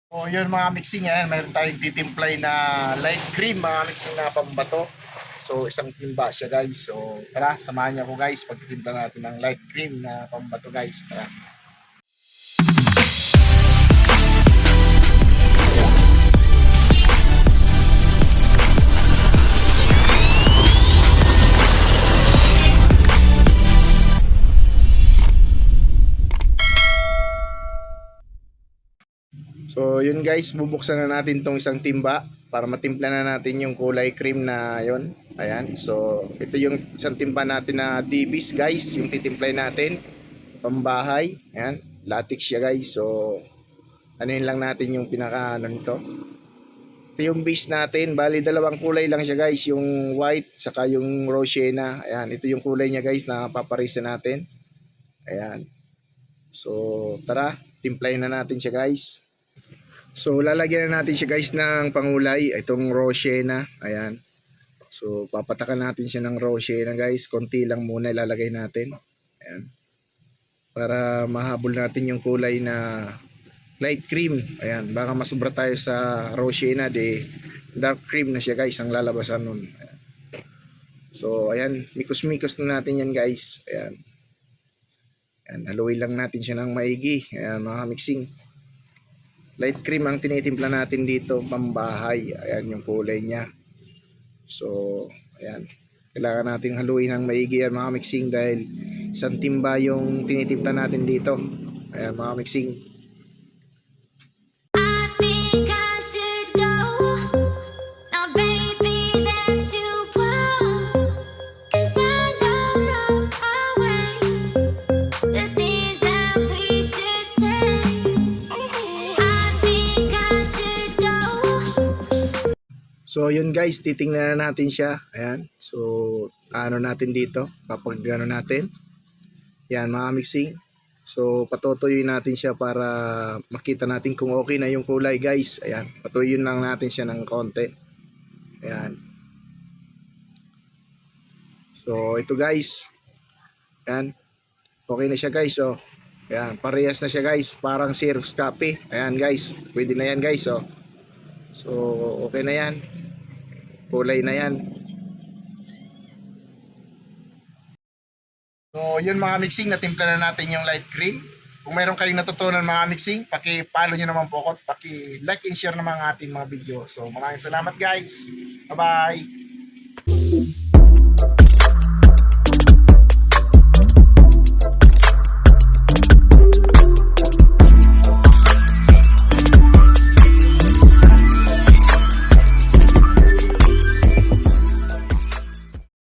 O yun mga mixing yan, mayroon tayong titimplay na light cream mga mixing na pambato. So isang timba siya guys. So tara, samahan niyo ako guys pagtitimpla natin ng light cream na pambato guys. Tara. So yun guys, bubuksan na natin tong isang timba para matimpla na natin yung kulay cream na yon. Ayan, so ito yung isang timba natin na DBs guys, yung titimplay natin pambahay. Ayan, latex siya guys. So ano yun lang natin yung pinaka ano nito. Ito yung base natin, bali dalawang kulay lang siya guys, yung white saka yung rose sienna. Ayan, ito yung kulay niya guys na paparisa natin. Ayan. So tara, timplayin na natin siya guys. So lalagyan na natin siya guys ng pangulay, itong rose na, ayan. So papatakan natin siya ng rose na guys, konti lang muna ilalagay natin. Ayan. Para mahabol natin yung kulay na light cream. Ayan, baka masubra tayo sa rose na, de dark cream na siya guys ang lalabasan nun. Ayan. So ayan, mikos-mikos na natin yan guys. Ayan. Ayan, haluin lang natin siya ng maigi. Ayan mga mixing. Light cream ang tinitimpla natin dito, pambahay. Ayan yung kulay niya. So, ayan. Kailangan natin haluin ng maigi yan mga mixing dahil isang timba yung tinitimpla natin dito. Ayan mga mixing. So yun guys, titingnan na natin siya. Ayan. So ano natin dito, kapag gano'n natin. Yan mga mixing. So patutuyuin natin siya para makita natin kung okay na yung kulay guys. Ayan, patuyuin lang natin siya ng konti. Ayan. So ito guys. Ayan. Okay na siya guys. Oh. Ayan, parehas na siya guys. Parang Xerox copy. Ayan guys, pwede na yan guys. Oh. So okay na yan. Kulay na yan. So yun mga mixing, natimpla na natin yung light cream. Kung mayroon kayong natutunan mga mixing, paki-follow nyo naman po ako at paki-like and share naman ang ating mga video. So maraming salamat guys. Bye bye.